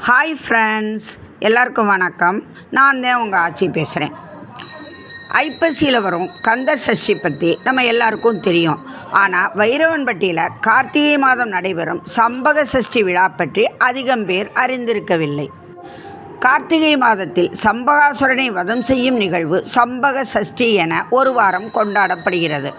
Hi friends, எல்லாருக்கும் வணக்கம். நான் தான் உங்கள் ஆச்சி பேசுகிறேன். ஐப்பசியில் வரும் கந்த சஷ்டி பற்றி நம்ம எல்லாருக்கும் தெரியும். ஆனால் வைரவன்பட்டியில் கார்த்திகை மாதம் நடைபெறும் சம்பக சஷ்டி விழா பற்றி அதிகம் பேர் அறிந்திருக்கவில்லை. கார்த்திகை மாதத்தில் சம்பகாசுரனை வதம் செய்யும் நிகழ்வு சம்பக சஷ்டி என ஒரு வாரம் கொண்டாடப்படுகிறது.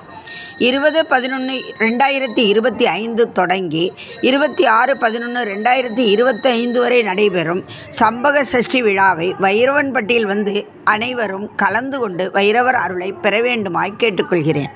20/11/2025 தொடங்கி 26/11/2025 வரை நடைபெறும் சம்பக சஷ்டி விழாவை வைரவன்பட்டியில் வந்து அனைவரும் கலந்து கொண்டு வைரவர் அருளை பெற வேண்டுமாய் கேட்டுக்கொள்கிறேன்.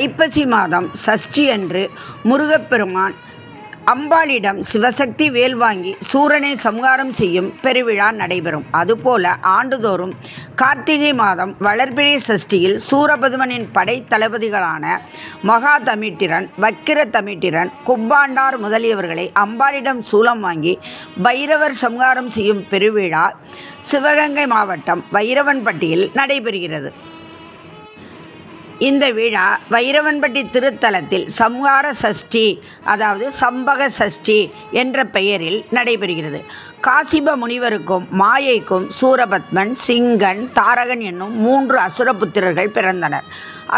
ஐப்பசி மாதம் சஷ்டி அன்று முருகப்பெருமான் அம்பாளிடம் சிவசக்தி வேல் வாங்கி சூரனை சம்ஹாரம் செய்யும் பெருவிழா நடைபெறும். அதுபோல ஆண்டுதோறும் கார்த்திகை மாதம் வளர்பிறை சஷ்டியில் சூரபதுமனின் படை தளபதிகளான மகா தமிட்டிரன், வக்கிர தமிட்டிரன், கும்பாண்டார் முதலியவர்களை அம்பாளிடம் சூலம் வாங்கி பைரவர் சம்ஹாரம் செய்யும் பெருவிழா சிவகங்கை மாவட்டம் வைரவன்பட்டியில் நடைபெறுகிறது. இந்த விழா வைரவன்பட்டி திருத்தலத்தில் சம்ஹார சஷ்டி, அதாவது சம்பக சஷ்டி என்ற பெயரில் நடைபெறுகிறது. காசிப முனிவருக்கும் மாயைக்கும் சூரபத்மன், சிங்கன், தாரகன் என்னும் 3 அசுரபுத்திரர்கள் பிறந்தனர்.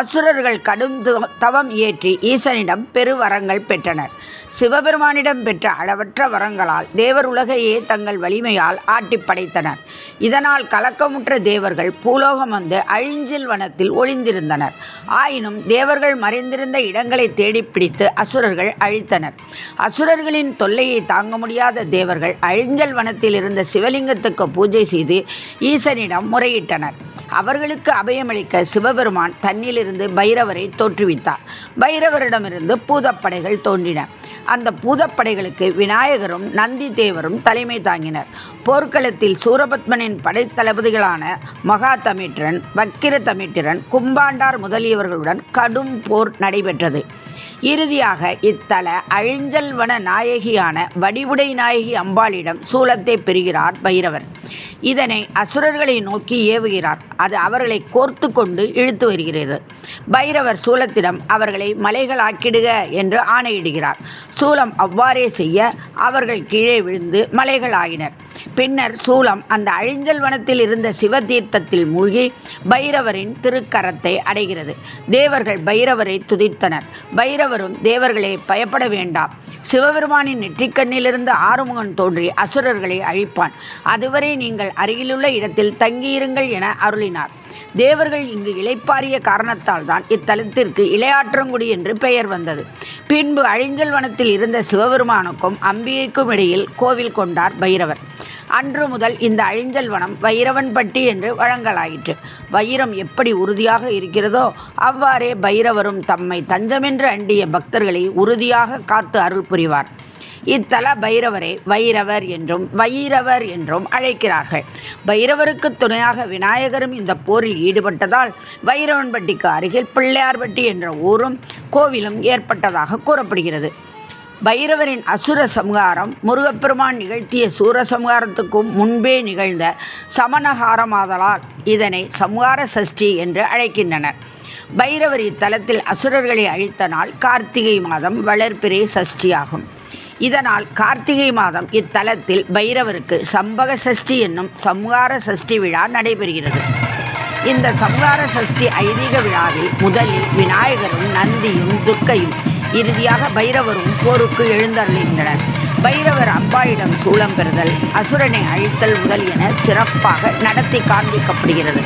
அசுரர்கள் கடும் தவம் இயற்றி ஈசனிடம் பெருவரங்கள் பெற்றனர். சிவபெருமானிடம் பெற்ற அளவற்ற வரங்களால் தேவர் உலகையே தங்கள் வலிமையால் ஆட்டி படைத்தனர். இதனால் கலக்கமுற்ற தேவர்கள் பூலோகம் வந்து அழிஞ்சில் வனத்தில் ஒளிந்திருந்தனர். ஆயினும் தேவர்கள் மறைந்திருந்த இடங்களை தேடி பிடித்து அசுரர்கள் அழித்தனர். அசுரர்களின் தொல்லையை தாங்க முடியாத தேவர்கள் அழிஞ்சல் வனத்தில் இருந்த சிவலிங்கத்துக்கு பூஜை செய்து ஈசனிடம் முறையிட்டனர். அவர்களுக்கு அபயமளிக்க சிவபெருமான் தன்னிலிருந்து பைரவரை தோற்றுவித்தார். பைரவரிடமிருந்து பூதப்படைகள் தோன்றின. அந்த பூதப்படைகளுக்கு விநாயகரும் நந்தி தேவரும் தலைமை தாங்கினர். போர்க்களத்தில் சூரபத்மனின் படைத்தளபதிகளான மகா தமிட்டிரன், வக்கிர தமிட்டிரன், கும்பாண்டார் முதலியவர்களுடன் கடும் போர் நடைபெற்றது. இறுதியாக இத்தல அழிஞ்சல் வன நாயகியான வடிவுடை நாயகி அம்பாளிடம் சூலத்தை பெறுகிறார் பைரவர். இதனை அசுரர்களை நோக்கி ஏவுகிறார். அது அவர்களை கோர்த்து கொண்டு இழுத்து வருகிறது. பைரவர் சூலத்திடம் அவர்களை மலைகளாக்கிடுக என்று ஆணையிடுகிறார். சூலம் அவ்வாறே செய்ய அவர்கள் கீழே விழுந்து மலைகளாகினர். பின்னர் சூலம் அந்த அழிஞ்சல் வனத்தில் இருந்த சிவதீர்த்தத்தில் மூழ்கி பைரவரின் திருக்கரத்தை அடைகிறது. தேவர்கள் பைரவரை துதித்தனர். பைரவரும் தேவர்களே, பயப்பட வேண்டாம், சிவபெருமானின் நெற்றிக்கண்ணிலிருந்து ஆறுமுகன் தோன்றி அசுரர்களை அழிப்பான். அதுவரை நீங்கள் அருகிலுள்ள இடத்தில் தங்கியிருங்கள் என அருளினார். தேவர்கள் இங்கு இளைப்பாறிய காரணத்தால் தான் இத்தலத்திற்கு இளையாற்றங்குடி என்று பெயர் வந்தது. பின்பு அழிஞ்சல் வனத்தில் இருந்த சிவபெருமானுக்கும் அம்பிகைக்கும் இடையில் கோவில் கொண்டார் பைரவர். அன்று முதல் இந்த அழிஞ்சல் வனம் வைரவன்பட்டி என்று வழங்கலாயிற்று. வைரம் எப்படி உறுதியாக இருக்கிறதோ அவ்வாறே பைரவரும் தம்மை தஞ்சமென்று அண்டிய பக்தர்களை உறுதியாக காத்து அருள் புரிவார். இத்தல பைரவரை வைரவர் என்றும் வைரவர் என்றும் அழைக்கிறார்கள். பைரவருக்கு துணையாக விநாயகரும் இந்த போரில் ஈடுபட்டதால் வைரவன்பட்டிக்கு அருகில் பிள்ளையார்பட்டி என்ற ஊரும் கோவிலும் ஏற்பட்டதாக கூறப்படுகிறது. பைரவரின் அசுர சம்ஹாரம் முருகப்பெருமான் நிகழ்த்திய சூரசம்ஹாரத்துக்கும் முன்பே நிகழ்ந்த சமணஹாரமாதலால் இதனை சம்ஹார சஷ்டி என்று அழைக்கின்றனர். பைரவர் இத்தலத்தில் அசுரர்களை அழித்த நாள் கார்த்திகை மாதம் வளர்பிறை சஷ்டியாகும். இதனால் கார்த்திகை மாதம் இத்தலத்தில் பைரவருக்கு சம்பக சஷ்டி என்னும் சம்ஹார சஷ்டி விழா நடைபெறுகிறது. இந்த சம்ஹார சஷ்டி ஐதீக விழாவில் முதலில் விநாயகரும் நந்தியும் துர்க்கையும், இறுதியாக பைரவரும் போருக்கு எழுந்தருளின்றனர். பைரவர் அம்பாளிடம் சூலம் பெறுதல், அசுரனை அழித்தல் முதலியன சிறப்பாக நடத்தி காண்பிக்கப்படுகிறது.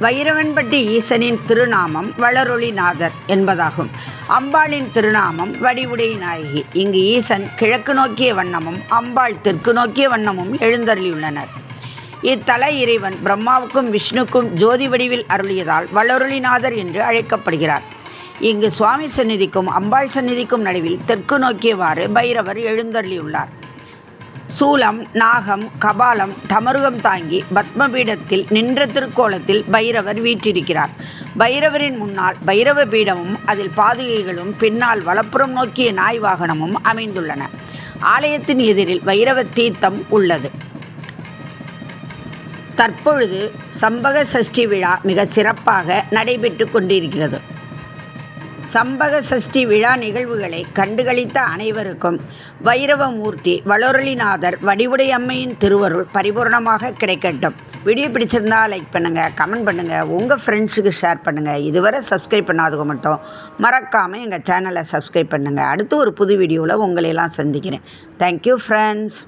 வைரவன்பட்டி ஈசனின் திருநாமம் வளரொளிநாதர் என்பதாகும். அம்பாளின் திருநாமம் வடிவுடை நாயகி. இங்கு ஈசன் கிழக்கு நோக்கிய வண்ணமும் அம்பாள் தெற்கு நோக்கிய வண்ணமும் எழுந்தருளியுள்ளனர். இத்தல இறைவன் பிரம்மாவுக்கும் விஷ்ணுக்கும் ஜோதி வடிவில் அருளியதால் வளரொளிநாதர் என்று அழைக்கப்படுகிறார். இங்கு சுவாமி சந்நிதிக்கும் அம்பாள் சந்நிதிக்கும் நடுவில் தெற்கு நோக்கியவாறு பைரவர் எழுந்தருளியுள்ளார். சூலம், நாகம், கபாலம், டமருகம் தாங்கி பத்மபீடத்தில் நின்ற திருக்கோலத்தில் பைரவர் வீற்றிருக்கிறார். பைரவரின் முன்னால் பைரவ பீடமும் அதில் பாதுகைகளும் பின்னால் வலப்புறம் நோக்கிய நாய் வாகனமும் அமைந்துள்ளன. ஆலயத்தின் எதிரில் பைரவ தீர்த்தம் உள்ளது. தற்பொழுது சம்பக சஷ்டி விழா மிக சிறப்பாக நடைபெற்று கொண்டிருக்கிறது. சம்பக சஷ்டி விழா நிகழ்வுகளை கண்டுகளித்த அனைவருக்கும் வைரவமூர்த்தி வளரொளிநாதர் வடிவுடை அம்மையின் திருவருள் பரிபூர்ணமாக கிடைக்கட்டும். வீடியோ பிடிச்சிருந்தா லைக் பண்ணுங்கள், கமெண்ட் பண்ணுங்கள், உங்கள் ஃப்ரெண்ட்ஸுக்கு ஷேர் பண்ணுங்கள். இதுவரை சப்ஸ்கிரைப் பண்ணாதவங்க மட்டும் மறக்காமல் எங்கள் சேனலை சப்ஸ்கிரைப் பண்ணுங்கள். அடுத்து ஒரு புது வீடியோவில் உங்களையெல்லாம் சந்திக்கிறேன். Thank you friends.